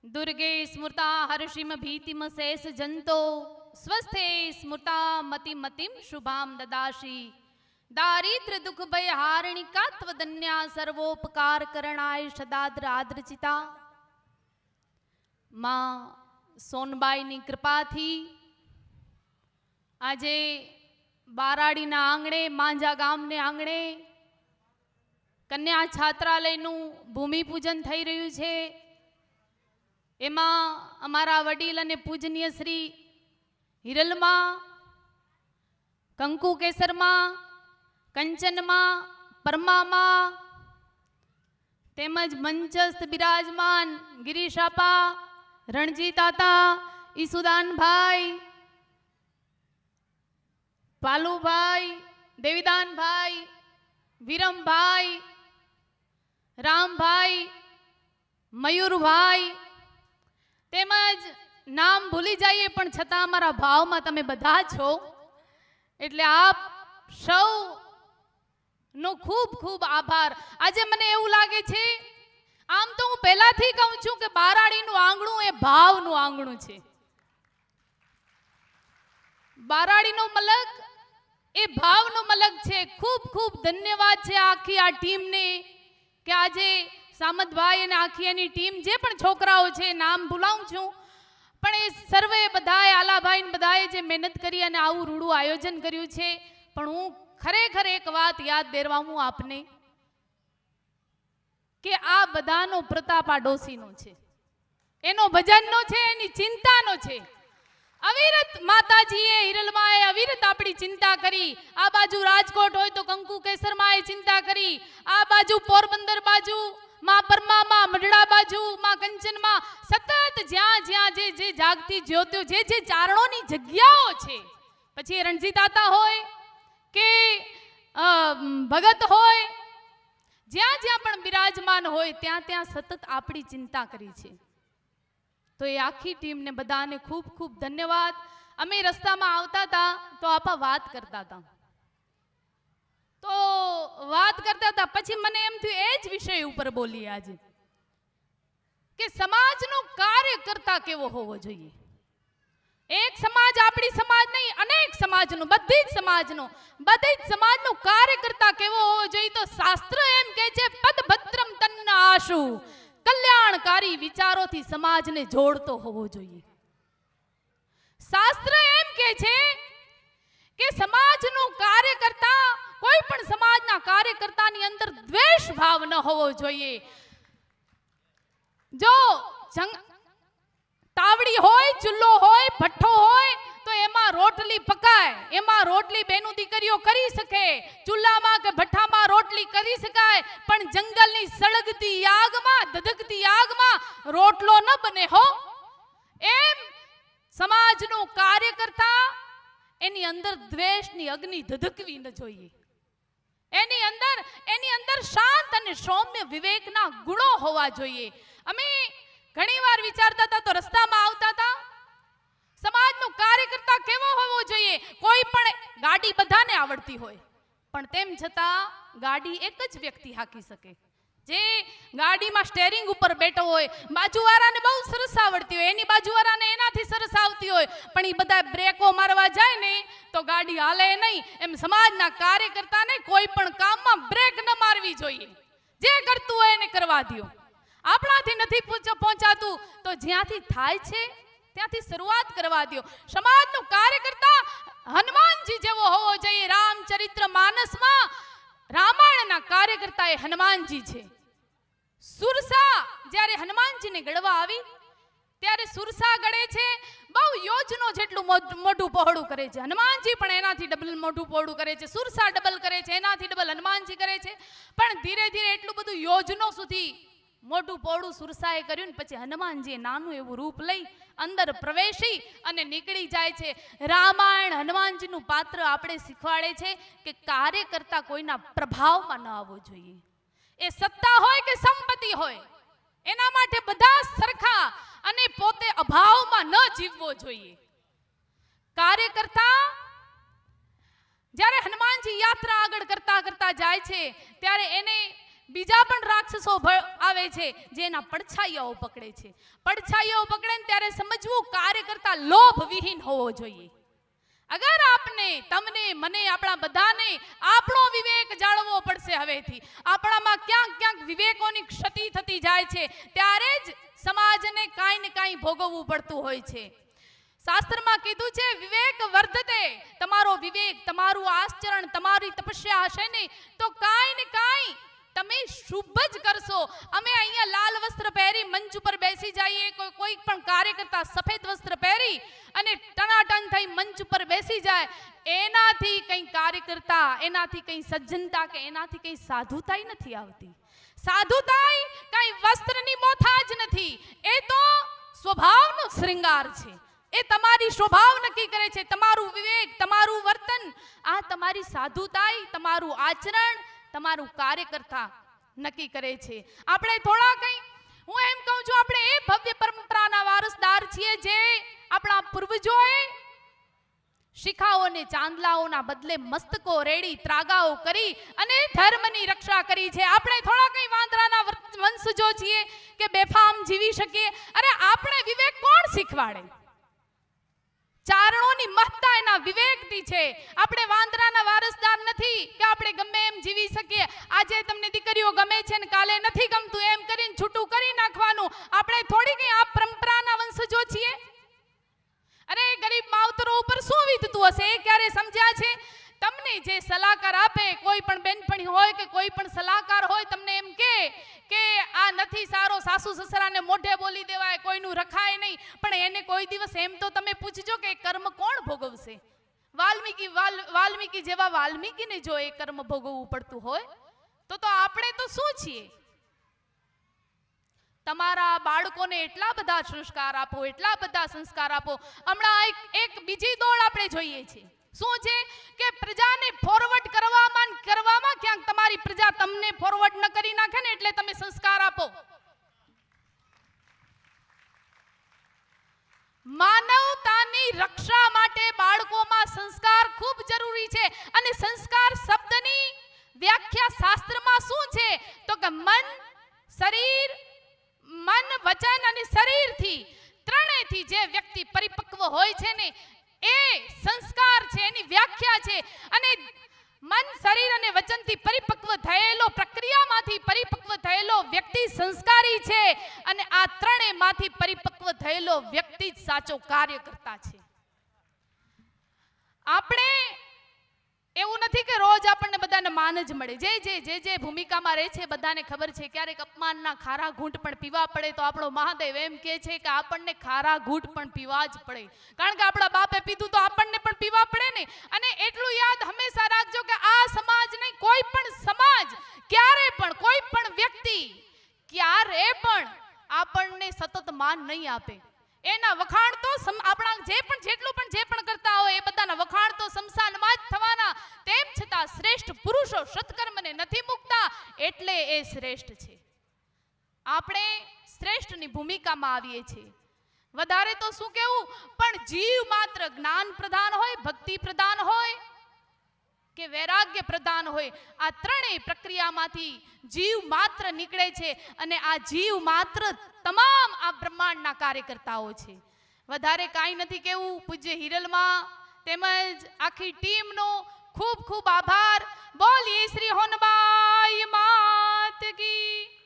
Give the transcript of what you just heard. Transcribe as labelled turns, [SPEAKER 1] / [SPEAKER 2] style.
[SPEAKER 1] दुर्गे स्मृता हर्षिम भीतिम शेष जंतो स्वस्थे स्मृता मति मतिम शुभाम ददाशी दारिद्र दुख भय हारणिका त्वदन्या सर्वोपकार करणाय सदाद्र आद्रचिता मां सोनबाई ની કૃપાથી આજે બારાડીના આંગણે માંજા ગામને આંગણે કન્યા છાત્રાલયનું ભૂમિપૂજન થઈ રહ્યું છે। એમાં અમારા વડીલ અને પૂજનીય શ્રી હિરલમાં, કંકુ કેસરમાં, કંચનમાં, પરમામાં તેમજ મંચસ્થ બિરાજમાન ગિરીશાપા, રણજી તાતા, ઈસુદાનભાઈ, પાલુભાઈ, દેવીદાનભાઈ, વિરમભાઈ, રામભાઈ, મયુરભાઈ તેમજ નામ ભૂલી જઈએ પણ છતાં અમારા ભાવમાં તમે બધા છો એટલે આપ સૌનો ખૂબ ખૂબ આભાર। આજે મને એવું લાગે છે, આમ તો હું પહેલાથી કહું છું કે બારાડીનું આંગણું એ ભાવનું આંગણું છે। બારાડીનો મલક એ ભાવનો મલક છે। ખૂબ ખૂબ ધન્યવાદ છે આખી આ ટીમને કે આજે સામતભાઈ અને આખી એની ટીમ જે પણ છોકરાઓ છે, નામ ભૂલાવું છું પણ એ સર્વે બધાએ આલાભાઈ બધાએ જે મહેનત કરી અને આવું રૂડું આયોજન કર્યું છે। પણ હું ખરેખર એક વાત યાદ દેરવાવું આપને કે આ બધાનો પ્રતાપ આ ડોસીનો છે, એનો ભજનનો છે, એની ચિંતાનો છે। અવિરત માતાજીએ હિરલમાએ અવિરત આપણી ચિંતા કરી। આ બાજુ રાજકોટ હોય તો કંકુ કેસરમાએ ચિંતા કરી, આ બાજુ પોરબંદર બાજુ માં પરમામાં, મઢડા બાજુ માં કંચનમાં, સતત જ્યાં જ્યાં જે જે જાગતી જ્યોતિઓ, જે જે ચારણોની જગ્યાઓ છે, પછી રણજી તાતા હોય કે ભગત હોય, જ્યાં જ્યાં પણ બિરાજમાન હોય ત્યાં ત્યાં સતત આપણી ચિંતા કરી છે। તો એ આખી ટીમને બધાને ખૂબ ખૂબ ધન્યવાદ। અમે રસ્તામાં આવતા હતા તો આપા વાત કરતા હતા પછી મને એમ થયું એ જ વિષય ઉપર બોલીએ આજે કે સમાજનો કાર્યકર્તા કેવો હોવો જોઈએ। એક સમાજ આપણી સમાજ નહીં, અનેક સમાજનો, બધી જ સમાજનો કાર્યકર્તા કેવો હોવો જોઈએ તો શાસ્ત્ર એમ કહે છે પદભદ્રમ તન્ન આશુ, કલ્યાણકારી વિચારોથી સમાજને જોડતો હોવો જોઈએ। શાસ્ત્ર એમ કહે છે કે સમાજનો કાર્યકર્તા, કોઈ પણ સમાજના કાર્યકર્તાની અંદર દ્વેષ ભાવ ન હોવો જોઈએ। જો તાવડી હોય, ચૂલ્લો હોય, ભઠ્ઠો હોય તો એમાં રોટલી પકાય, એમાં રોટલી બેનું દીકરીઓ કરી શકે, ચૂલ્લામાં કે ભઠ્ઠામાં રોટલી કરી શકાય, પણ જંગલની સળગતી આગમાં, ધધકતી આગમાં રોટલો ન બને હો। એમ સમાજનો કાર્યકર્તા એની અંદર દ્વેષની અગ્નિ ધધકવી ન જોઈએ। એની અંદર શાંત અને સૌમ્ય વિવેકના ગુણો હોવા જોઈએ। અમે ઘણીવાર વિચારતા હતા તો રસ્તામાં આવતા હતા, સમાજનો કાર્યકર્તા કેવો હોવો જોઈએ। કોઈ પણ ગાડી બધાને આવડતી હોય પણ તેમ છતાં ગાડી એક જ વ્યક્તિ હાંકી શકે। જે ગાડીમાં સ્ટેરિંગ ઉપર બેઠો હોય, બાજુવાળાને બહુ સરસ આવડતી હોય, એની બાજુવાળાને એનાથી સરસ આવતી હોય, પણ એ બધા બ્રેકો મારવા જાય ને તો ગાડી હાલે નહીં। એમ સમાજના કાર્યકર્તાને કોઈ પણ કામમાં બ્રેક ન મારવી જોઈએ। જે કરતું હોય એને કરવા દો। આપણાથી નથી પહોંચાતું તો જ્યાંથી થાય છે ત્યાંથી શરૂઆત કરવા દો। સમાજનો કાર્યકર્તા હનુમાનજી જેવો હોવો જોઈએ। રામચરિત્ર માનસમાં રામાયણના કાર્યકર્તા એ હનુમાનજી છે। સુરસા જ્યારે હનુમાનજીને ગળવા આવી ત્યારે સુરસા ગળે છે, બહુ યોજનો જેટલું મોઢું પહોળું કરે છે। હનુમાનજી પણ એનાથી ડબલ મોઢું પહોળું કરે છે, સુરસા ડબલ કરે છે, એનાથી ડબલ હનુમાનજી કરે છે, પણ ધીરે ધીરે એટલું બધું યોજનો સુધી મોઢું પહોળું સુરસાએ કર્યું ને પછી હનુમાનજીએ નાનું એવું રૂપ લઈ અંદર પ્રવેશી અને નીકળી જાય છે। રામાયણ હનુમાનજીનું પાત્ર આપણે શીખવાડે છે કે કાર્યકર્તા કોઈના પ્રભાવમાં ન આવવો જોઈએ। એ સત્તા હોય કે સંપત્તિ હોય એના માટે બધા સરખા અને પોતે અભાવમાં ન જીવવો જોઈએ। કાર્યકર્તા જ્યારે હનુમાનજી યાત્રા આગળ કરતા કરતા જાય છે ત્યારે એને બીજા પણ રાક્ષસો આવે છે જે એના પડછાયાઓ પકડે છે. પડછાયાઓ પકડે ને ત્યારે સમજવું કાર્ય કરતા લોભ વિહીન હોવો જોઈએ. અગર આપને, તમને, મને, આપણા બધાને આપણો વિવેક જાળવવો પડશે. હવેથી આપણામાં ક્યાંક ક્યાંક વિવેકોની ક્ષતિ થતી જાય છે, ત્યારે જ સમાજને કાંઈ ને કાંઈ ભોગવવું પડતું હોય છે. શાસ્ત્રમાં કીધું છે વિવેક વર્ધતે. તમારો વિવેક, તમારું આચરણ, તમારી તપસ્યા હશે ને તો કાંઈ ને કાંઈ તમે શુભ જ કરશો. અમે અહીંયા લાલ વસ્ત્ર પહેરી મંચ ઉપર બેસી જઈએ, કોઈ પણ કાર્યકર્તા સફેદ વસ્ત્ર પહેરી અને ટનાટન થઈ મંચ ઉપર બેસી જાય, એનાથી કંઈ કાર્યકર્તા, એનાથી કંઈ સજ્જનતા કે એનાથી કંઈ સાધુતાઈ નથી આવતી. સાધુતાઈ કંઈ વસ્ત્રની મોથા જ નથી, એ તો સ્વભાવનો શ્રૃંગાર છે. એ તમારી સ્વભાવ નક્કી કરે છે, તમારું વિવેક, તમારું વર્તન, આ તમારી સાધુતાઈ, તમારું આચરણ, તમારું કાર્યકર્તા નક્કી કરે છે. આપણે થોડા કંઈ, હું એમ કહું છું, આપણે એ ભવ્ય પરંપરાના વારસદાર છીએ જે આપણા પૂર્વજોએ શિખાઓને ચાંદલાઓના બદલે મસ્તકો રેડી ત્રાગાઓ કરી અને ધર્મની રક્ષા કરી છે. આપણે થોડા કંઈ વાંદરાના વંશજો છીએ કે બેફામ જીવી શકીએ? અરે આપણે વિવેક કોણ શીખવાડે? ચારણોની મહત્તા એના વિવેકથી છે. આપણે વાંદરાના વારસદાર નથી કે આપણે ગમે એમ જીવી શકીએ. આજે તમને દીકરીઓ ગમે છે ને કાલે નથી ગમતું એમ કરીને છૂટું કરી નાખવાનું. આપણે થોડી કઈ આ પરંપરાના વંશજો છીએ? અરે ગરીબ માવતરો ઉપર શું વીતતું હશે એ ક્યારે સમજ્યા છે? તમને જે સલાહકાર આપે, કોઈ પણ બેનપણી હોય કે કોઈ પણ સલાહકાર હોય, તમને એમ કે આ નથી સારો, સાસુ સસરાને મોઢે બોલી દેવાય, કોઈનું રખાય નહીં, પણ એને કોઈ દિવસ એમ તો તમે પૂછજો કે કર્મ કોણ ભોગવશે? વાલ્મીકી જેવા વાલ્મીકીને જો એ કર્મ ભોગવવું પડતું હોય તો આપણે તો શું છીએ? તમારા બાળકોને એટલા બધા સંસ્કાર આપો, એટલા બધા સંસ્કાર આપો. હમણાં એક બીજી દોડ આપણે જોઈએ છે. શું છે કે પ્રજાને ફોરવર્ડ કરવામાં ક્યાંક તમારી પ્રજા તમને ફોરવર્ડ ન કરી નાખે ને એટલે તમે સંસ્કાર આપો. માનવતાની રક્ષા માટે બાળકોમાં સંસ્કાર ખૂબ જરૂરી છે. અને સંસ્કાર શબ્દની વ્યાખ્યા શાસ્ત્રમાં શું છે તો કે મન, વચન અને શરીરથી, ત્રણેયથી જે વ્યક્તિ પરિપક્વ હોય છે ને એ સંસ્કાર છે, એની વ્યાખ્યા છે. અને મન, શરીર અને વચનથી પરિપક્વ થયેલો, પ્રક્રિયામાંથી પરિપક્વ થયેલો વ્યક્તિ સંસ્કારી છે. અને આ ત્રણેયમાંથી પરિપક્વ થયેલો વ્યક્તિ જ સાચો કાર્યકર્તા છે. આપણે એવું નથી કે રોજ આપણને બધાને માન જ મળે. જે ભૂમિકામાં રહે છે બધાને ખબર છે ક્યારેક અપમાનના ખારા ઘૂંટ પણ પીવા પડે તો આપણો મહાદેવ એમ કહે છે કે આપણને ખારા ઘૂંટ પણ પીવા જ પડે, કારણ કે આપણા બાપે પીધું તો આપણને પણ પીવા પડે ને. અને એટલું યાદ હંમેશા રાખજો કે આ સમાજ નહીં, કોઈ પણ સમાજ ક્યારે પણ, કોઈ પણ વ્યક્તિ ક્યારે પણ આપણને સતત માન નહીં આપે. એના વખાણ તો આપણા જે પણ કરતા હોય એ બધાના વખાણ તો શમશાનમાં જ થવાના. તેમ છતાં શ્રેષ્ઠ પુરુષો સત્કર્મને નથી મૂકતા, એટલે એ શ્રેષ્ઠ છે. આપણે શ્રેષ્ઠની ભૂમિકામાં આવીએ છીએ. વધારે તો શું કહેવું, પણ જીવ માત્ર જ્ઞાન પ્રધાન હોય, ભક્તિ પ્રધાન હોય કે વૈરાગ્ય પ્રધાન હોય, આ ત્રણેય પ્રક્રિયામાંથી જીવ માત્ર નીકળે છે. અને આ જીવ માત્ર તમામ આ બ્રહ્માંડના કાર્યકર્તાઓ છે. વધારે કાંઈ નથી કહેવું. પૂજ્ય હિરલમાં તેમજ આખી ટીમનો ખૂબ ખૂબ આભાર. બોલીએ શ્રી હોનબાઈ માત કી.